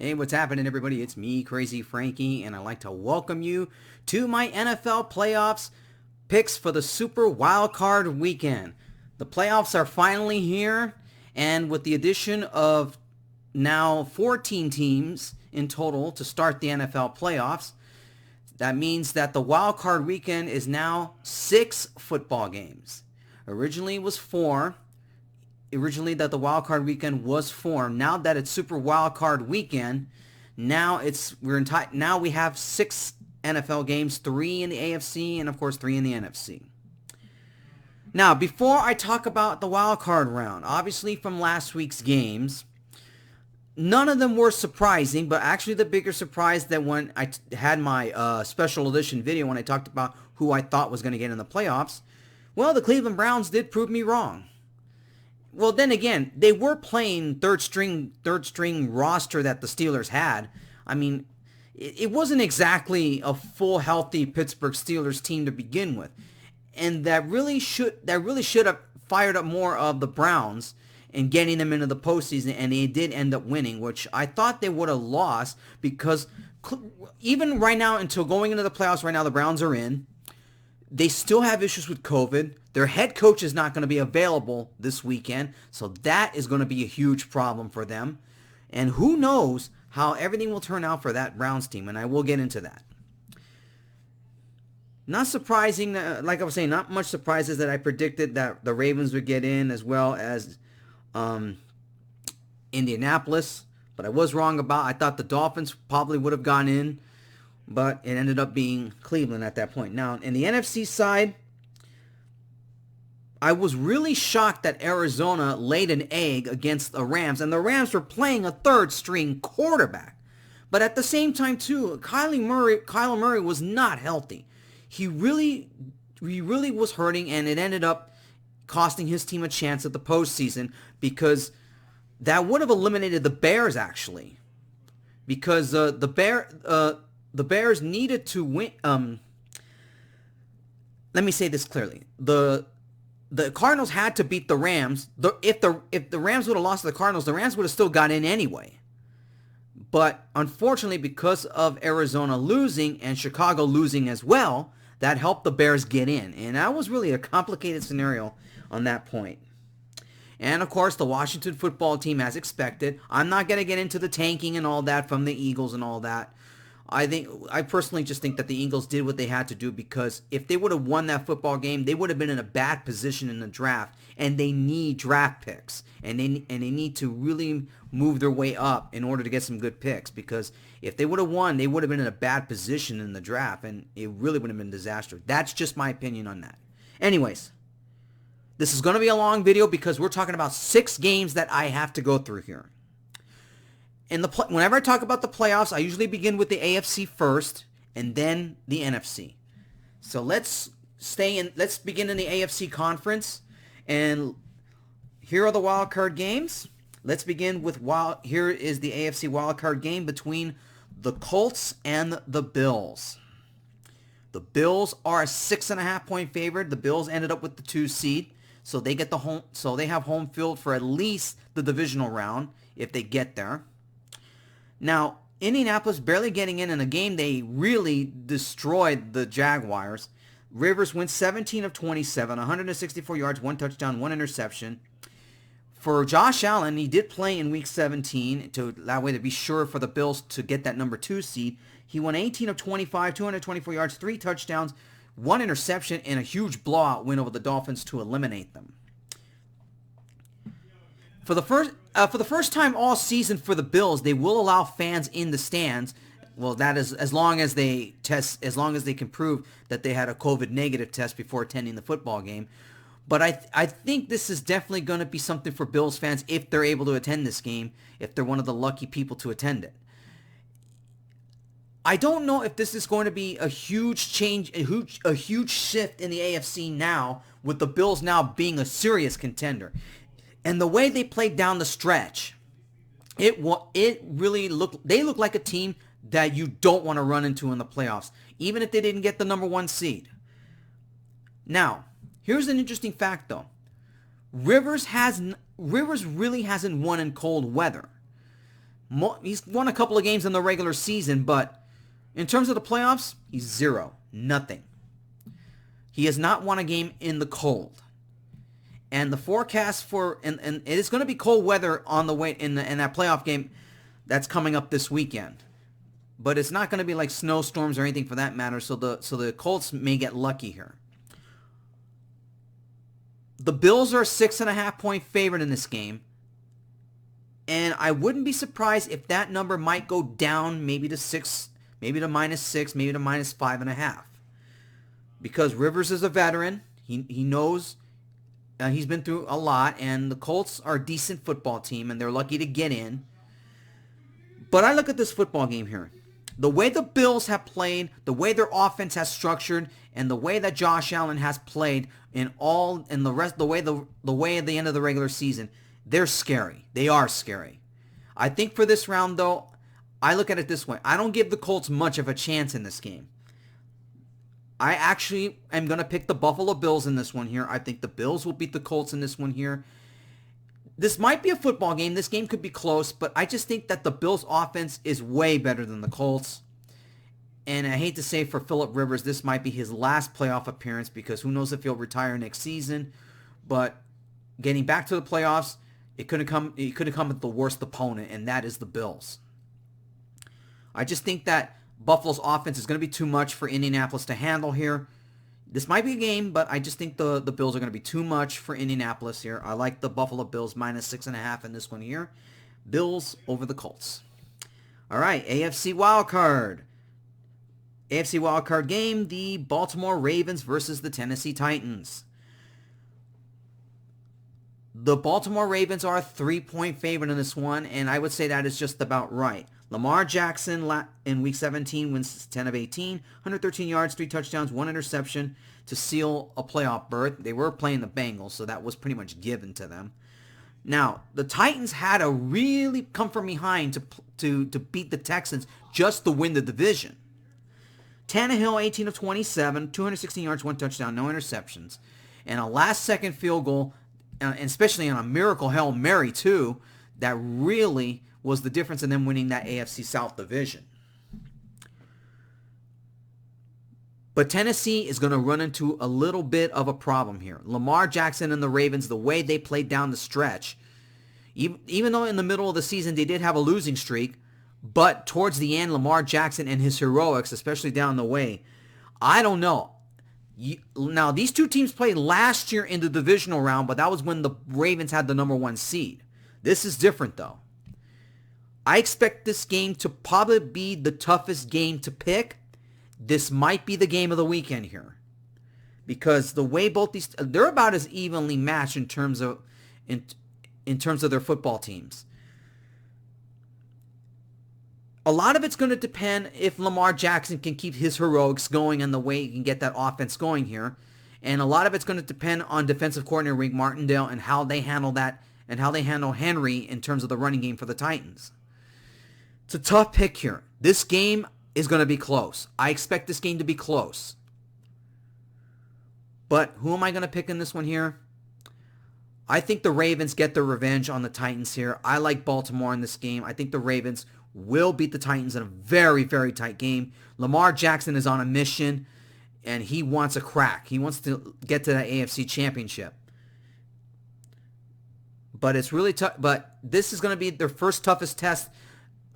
Hey, what's happening, everybody? It's me, Crazyfrankie, and I'd like to welcome you to my NFL playoffs picks for the Super Wildcard Weekend. The playoffs are finally here, and with the addition of now 14 teams in total to start the NFL playoffs, that means that the Wildcard Weekend is now 6 football games. Originally it was 4. Originally that the wild card weekend was formed. Now that it's Super Wild Card Weekend, now we have 6 NFL games, 3 in the AFC and of course 3 in the NFC. Now, before I talk about the wild card round, obviously from last week's games, none of them were surprising, but actually the bigger surprise that when I had my special edition video when I talked about who I thought was going to get in the playoffs, well, the Cleveland Browns did prove me wrong. Well, then again, they were playing third string roster that the Steelers had. I mean, it wasn't exactly a full healthy Pittsburgh Steelers team to begin with, and that really should have fired up more of the Browns and getting them into the postseason, and they did end up winning, which I thought they would have lost because even right now, until going into the playoffs, right now the Browns are in. They still have issues with COVID. Their head coach is not going to be available this weekend, so that is going to be a huge problem for them. And who knows how everything will turn out for that Browns team, and I will get into that. Not surprising, like I was saying, not much surprises that I predicted that the Ravens would get in as well as Indianapolis, but I was wrong about. I thought the Dolphins probably would have gone in, but it ended up being Cleveland at that point. Now, in the NFC side, I was really shocked that Arizona laid an egg against the Rams, and the Rams were playing a third-string quarterback. But at the same time, too, Kyler Murray was not healthy. He really was hurting, and it ended up costing his team a chance at the postseason because that would have eliminated the Bears, actually, because the Bears needed to win. Let me say this clearly: the Cardinals had to beat the Rams. If the Rams would have lost to the Cardinals, the Rams would have still got in anyway. But unfortunately, because of Arizona losing and Chicago losing as well, that helped the Bears get in, and that was really a complicated scenario on that point. And of course, the Washington football team, as expected. I'm not going to get into the tanking and all that from the Eagles and all that. I personally just think that the Eagles did what they had to do because if they would have won that football game, they would have been in a bad position in the draft, and they need draft picks, and they need to really move their way up in order to get some good picks because if they would have won, they would have been in a bad position in the draft, and it really would have been a disaster. That's just my opinion on that. Anyways, this is going to be a long video because we're talking about 6 games that I have to go through here. Whenever I talk about the playoffs, I usually begin with the AFC first and then the NFC. So let's begin in the AFC conference, and here are the wild card games. Let's begin with here is the AFC wild card game between the Colts and the Bills. The Bills are a 6.5-point favorite. The Bills ended up with the 2 seed, so they have home field for at least the divisional round if they get there. Now, Indianapolis barely getting in a game they really destroyed the Jaguars. Rivers went 17 of 27, 164 yards, 1 touchdown, 1 interception. For Josh Allen, he did play in Week 17 that way to be sure for the Bills to get that number 2 seed. He went 18 of 25, 224 yards, 3 touchdowns, 1 interception, and a huge blowout win over the Dolphins to eliminate them. For the first time all season for the Bills, they will allow fans in the stands. Well, that is as long as they can prove that they had a COVID negative test before attending the football game. But I think this is definitely going to be something for Bills fans if they're able to attend this game, if they're one of the lucky people to attend it. I don't know if this is going to be a huge change, a huge shift in the AFC now, with the Bills now being a serious contender. And the way they played down the stretch, they look like a team that you don't want to run into in the playoffs, even if they didn't get the number 1 seed. Now, here's an interesting fact though. Rivers really hasn't won in cold weather. He's won a couple of games in the regular season, but in terms of the playoffs, he's 0. Nothing. He has not won a game in the cold. And the forecast for, and it is going to be cold weather on the way in that playoff game that's coming up this weekend. But it's not going to be like snowstorms or anything for that matter, so the Colts may get lucky here. The Bills are a 6.5-point favorite in this game. And I wouldn't be surprised if that number might go down maybe to 6, maybe to -6, maybe to -5.5. Because Rivers is a veteran. He knows he's been through a lot. And the Colts are a decent football team. And they're lucky to get in. But I look at this football game here. The way the Bills have played, the way their offense has structured, and the way that Josh Allen has played the way at the end of the regular season, they're scary. They are scary. I think for this round, though, I look at it this way. I don't give the Colts much of a chance in this game. I actually am going to pick the Buffalo Bills in this one here. I think the Bills will beat the Colts in this one here. This might be a football game. This game could be close, but I just think that the Bills' offense is way better than the Colts. And I hate to say for Phillip Rivers, this might be his last playoff appearance because who knows if he'll retire next season. But getting back to the playoffs, it could have come with the worst opponent, and that is the Bills. I just think that Buffalo's offense is going to be too much for Indianapolis to handle here. This might be a game, but I just think the Bills are going to be too much for Indianapolis here. I like the Buffalo Bills -6.5 in this one here. Bills over the Colts. All right, AFC wildcard. AFC wildcard game, the Baltimore Ravens versus the Tennessee Titans. The Baltimore Ravens are a 3-point favorite in this one, and I would say that is just about right. Lamar Jackson in Week 17 wins 10 of 18, 113 yards, 3 touchdowns, 1 interception to seal a playoff berth. They were playing the Bengals, so that was pretty much given to them. Now, the Titans had to really come from behind to beat the Texans just to win the division. Tannehill, 18 of 27, 216 yards, 1 touchdown, no interceptions. And a last-second field goal, and especially on a miracle Hail Mary, too, that really was the difference in them winning that AFC South division. But Tennessee is going to run into a little bit of a problem here. Lamar Jackson and the Ravens, the way they played down the stretch, even though in the middle of the season they did have a losing streak, but towards the end, Lamar Jackson and his heroics, especially down the way, I don't know. Now, these two teams played last year in the divisional round, but that was when the Ravens had the number 1 seed. This is different, though. I expect this game to probably be the toughest game to pick. This might be the game of the weekend here. Because the way both these, they're about as evenly matched in terms of their football teams. A lot of it's going to depend if Lamar Jackson can keep his heroics going and the way he can get that offense going here. And a lot of it's going to depend on defensive coordinator Rick Martindale and how they handle that and how they handle Henry in terms of the running game for the Titans. It's a tough pick here. This game is going to be close. I expect this game to be close. But who am I going to pick in this one here? I think the Ravens get their revenge on the Titans here. I like Baltimore in this game. I think the Ravens will beat the Titans in a very, very tight game. Lamar Jackson is on a mission, and he wants a crack. He wants to get to that AFC Championship. But it's really tough. But this is going to be their first toughest test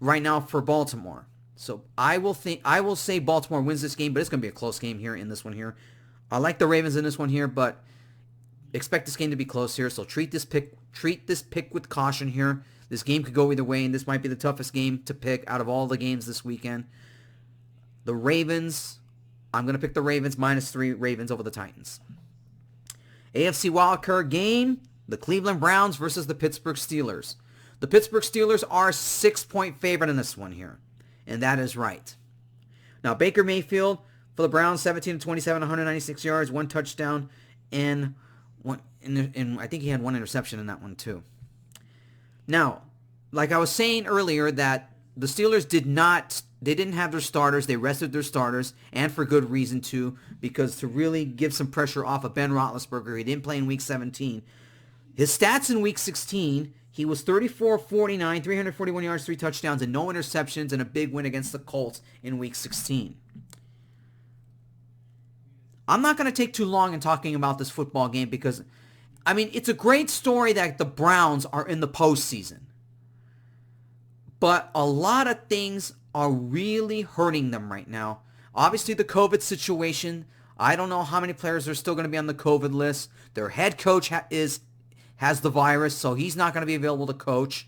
right now for Baltimore. So I will say Baltimore wins this game, but it's going to be a close game here in this one here. I like the Ravens in this one here, but expect this game to be close here. So treat this pick with caution here. This game could go either way, and this might be the toughest game to pick out of all the games this weekend. The Ravens, I'm going to pick the Ravens -3 Ravens over the Titans. AFC wildcard game, the Cleveland Browns versus the Pittsburgh Steelers. The Pittsburgh Steelers are a 6-point favorite in this one here, and that is right. Now, Baker Mayfield for the Browns, 17 of 27, 196 yards, 1 touchdown, and I think he had 1 interception in that one too. Now, like I was saying earlier, that the Steelers didn't have their starters. They rested their starters, and for good reason too, because to really give some pressure off of Ben Roethlisberger, he didn't play in Week 17. His stats in Week 16, He was 34-49, 341 yards, 3 touchdowns, and no interceptions, and a big win against the Colts in Week 16. I'm not going to take too long in talking about this football game because, I mean, it's a great story that the Browns are in the postseason. But a lot of things are really hurting them right now. Obviously, the COVID situation. I don't know how many players are still going to be on the COVID list. Their head coach has the virus, so he's not going to be available to coach.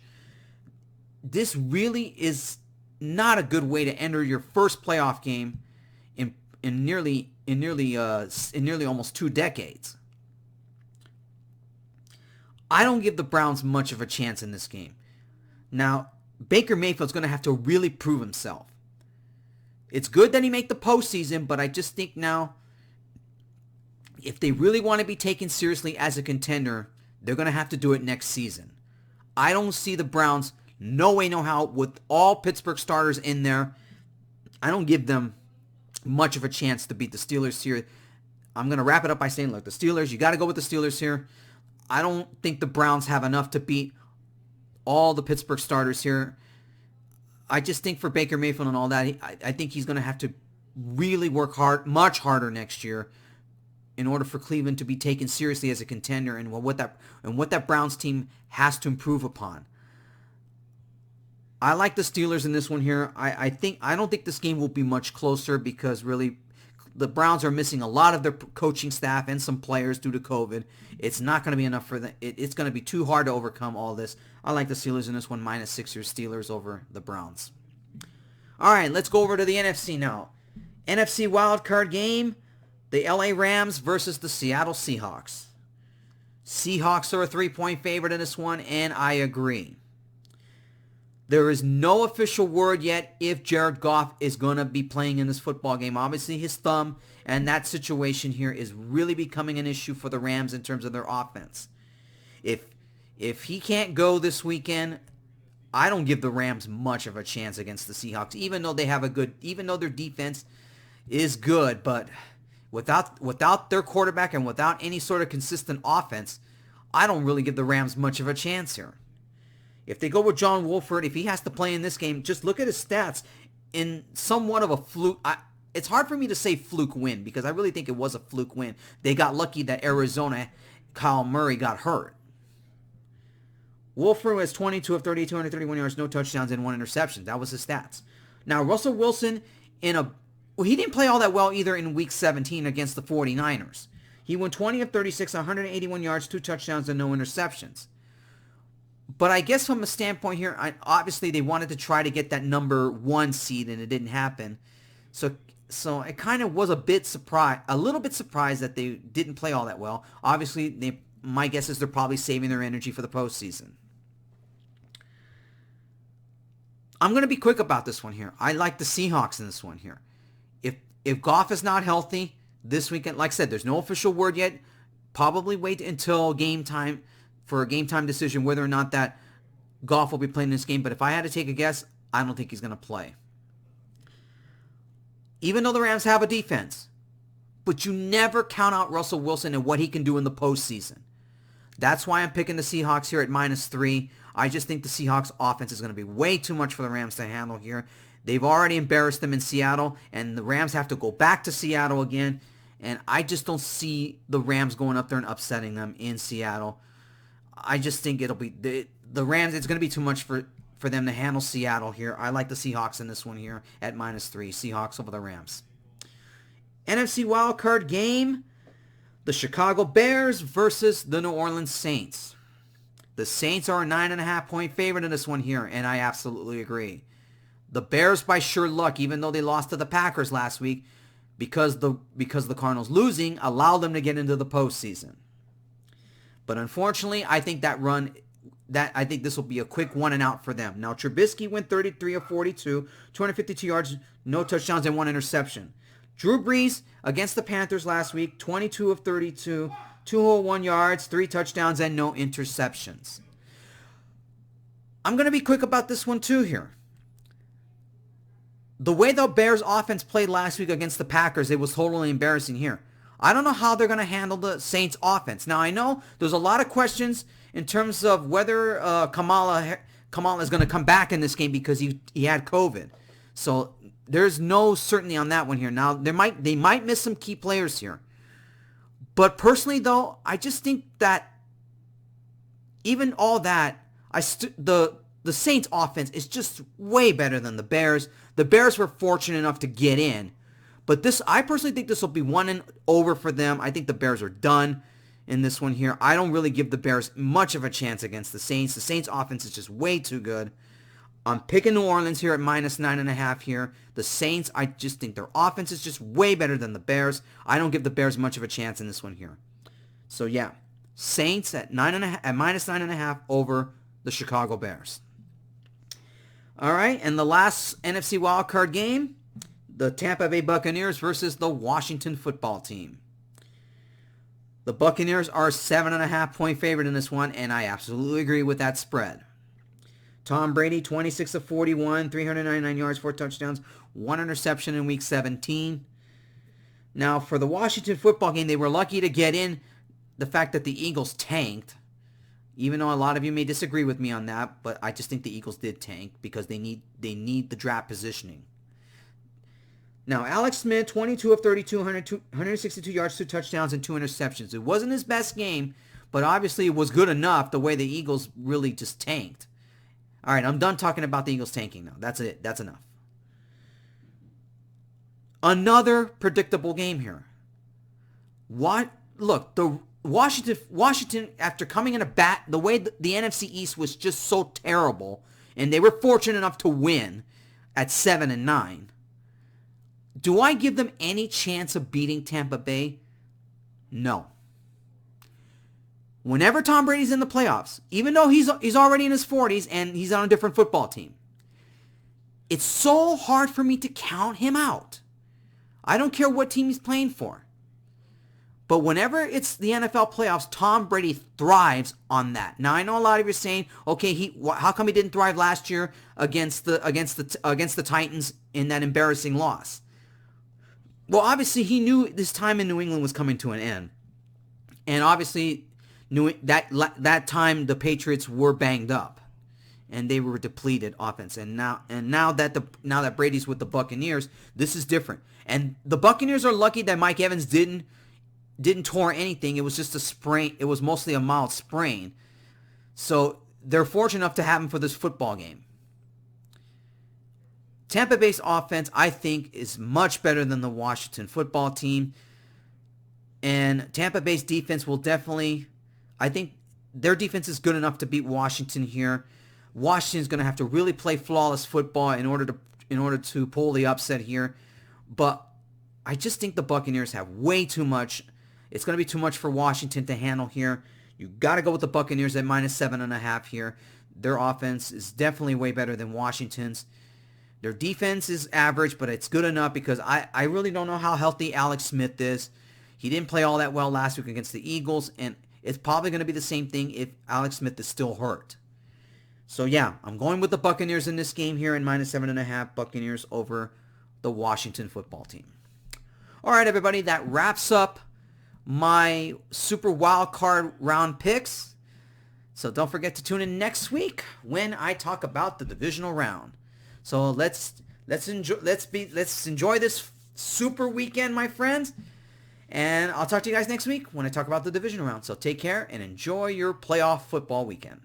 This really is not a good way to enter your first playoff game in nearly almost 2 decades. I don't give the Browns much of a chance in this game. Now, Baker Mayfield's going to have to really prove himself. It's good that he made the postseason, but I just think now, if they really want to be taken seriously as a contender, they're going to have to do it next season. I don't see the Browns, no way, no how, with all Pittsburgh starters in there. I don't give them much of a chance to beat the Steelers here. I'm going to wrap it up by saying, look, the Steelers, you got to go with the Steelers here. I don't think the Browns have enough to beat all the Pittsburgh starters here. I just think for Baker Mayfield and all that, I think he's going to have to really work hard, much harder next year, in order for Cleveland to be taken seriously as a contender and what that Browns team has to improve upon. I like the Steelers in this one here. I don't think this game will be much closer because really the Browns are missing a lot of their coaching staff and some players due to COVID. It's not going to be enough for them. It's going to be too hard to overcome all this. I like the Steelers in this one, -6 your Steelers over the Browns. All right, let's go over to the NFC now. NFC wildcard game, the LA Rams versus the Seattle Seahawks. Seahawks are a 3-point favorite in this one, and I agree. There is no official word yet if Jared Goff is going to be playing in this football game. Obviously, his thumb and that situation here is really becoming an issue for the Rams in terms of their offense. If he can't go this weekend, I don't give the Rams much of a chance against the Seahawks, even though their defense is good, but without their quarterback and without any sort of consistent offense, I don't really give the Rams much of a chance here. If they go with John Wolford, if he has to play in this game, just look at his stats. In somewhat of a fluke, it's hard for me to say fluke win because I really think it was a fluke win. They got lucky that Arizona, Kyle Murray got hurt. Wolford was 22 of 30, 231 yards, no touchdowns, and 1 interception. That was his stats. Now, Russell Wilson, he didn't play all that well either in Week 17 against the 49ers. He went 20 of 36, 181 yards, 2 touchdowns, and no interceptions. But I guess from a standpoint here, obviously they wanted to try to get that number 1 seed, and it didn't happen. So I kind of was a little bit surprised that they didn't play all that well. Obviously, my guess is they're probably saving their energy for the postseason. I'm going to be quick about this one here. I like the Seahawks in this one here. If Goff is not healthy this weekend, like I said, there's no official word yet. Probably wait until game time for a game time decision whether or not that Goff will be playing this game. But if I had to take a guess, I don't think he's going to play. Even though the Rams have a defense, but you never count out Russell Wilson and what he can do in the postseason. That's why I'm picking the Seahawks here at -3. I just think the Seahawks offense is going to be way too much for the Rams to handle here. They've already embarrassed them in Seattle, and the Rams have to go back to Seattle again. And I just don't see the Rams going up there and upsetting them in Seattle. I just think it'll be the Rams. It's going to be too much for them to handle Seattle here. I like the Seahawks in this one here at -3. Seahawks over the Rams. NFC wildcard game, the Chicago Bears versus the New Orleans Saints. The Saints are a 9.5-point favorite in this one here, and I absolutely agree. The Bears, by sheer luck, even though they lost to the Packers last week, because the Cardinals losing allowed them to get into the postseason. But unfortunately, I think this will be a quick 1-and-out for them. Now, Trubisky went 33 of 42, 252 yards, no touchdowns, and 1 interception. Drew Brees against the Panthers last week, 22 of 32, 201 yards, 3 touchdowns, and no interceptions. I'm going to be quick about this one too here. The way the Bears offense played last week against the Packers, it was totally embarrassing here. I don't know how they're going to handle the Saints offense. Now, I know there's a lot of questions in terms of whether Kamala is going to come back in this game because he had COVID. So there's no certainty on that one here. Now, they might miss some key players here. But personally, though, I just think that even all that, the Saints offense is just way better than the Bears. The Bears were fortunate enough to get in. But I personally think this will be 1-over for them. I think the Bears are done in this one here. I don't really give the Bears much of a chance against the Saints. The Saints offense is just way too good. I'm picking New Orleans here at -9.5 here. The Saints, I just think their offense is just way better than the Bears. I don't give the Bears much of a chance in this one here. So yeah, Saints at -9.5 over the Chicago Bears. All right, and the last NFC wildcard game, the Tampa Bay Buccaneers versus the Washington football team. The Buccaneers are a 7.5-point favorite in this one, and I absolutely agree with that spread. Tom Brady, 26 of 41, 399 yards, 4 touchdowns, 1 interception in Week 17. Now, for the Washington football game, they were lucky to get in the fact that the Eagles tanked, even though a lot of you may disagree with me on that, but I just think the Eagles did tank because they need the draft positioning. Now, Alex Smith, 22 of 32, 162 yards, 2 touchdowns, and 2 interceptions. It wasn't his best game, but obviously it was good enough the way the Eagles really just tanked. All right, I'm done talking about the Eagles tanking now. That's it. That's enough. Another predictable game here. Look, the Washington, after coming in a bat, the way the NFC East was just so terrible, and they were fortunate enough to win at 7-9. Do I give them any chance of beating Tampa Bay? No. Whenever Tom Brady's in the playoffs, even though he's already in his 40s and he's on a different football team, it's so hard for me to count him out. I don't care what team he's playing for. But whenever it's the NFL playoffs, Tom Brady thrives on that. Now, I know a lot of you are saying, okay, how come he didn't thrive last year against the Titans in that embarrassing loss? Well, obviously, he knew this time in New England was coming to an end. And obviously, that time the Patriots were banged up. And they were depleted offense. And now that Brady's with the Buccaneers, this is different. And the Buccaneers are lucky that Mike Evans didn't tore anything. It was just a sprain. It was mostly a mild sprain. So they're fortunate enough to have him for this football game. Tampa Bay's offense, I think, is much better than the Washington football team. And Tampa Bay's defense will definitely, I think their defense is good enough to beat Washington here. Washington's going to have to really play flawless football in order to pull the upset here. But I just think the Buccaneers have way too much. It's going to be too much for Washington to handle here. You got to go with the Buccaneers at -7.5 here. Their offense is definitely way better than Washington's. Their defense is average, but it's good enough because I really don't know how healthy Alex Smith is. He didn't play all that well last week against the Eagles, and it's probably going to be the same thing if Alex Smith is still hurt. So yeah, I'm going with the Buccaneers in this game here in -7.5. Buccaneers over the Washington football team. All right, everybody, that wraps up my Super Wild Card round picks. So don't forget to tune in next week when I talk about the divisional round. So let's enjoy this super weekend, my friends. And I'll talk to you guys next week when I talk about the divisional round. So take care and enjoy your playoff football weekend.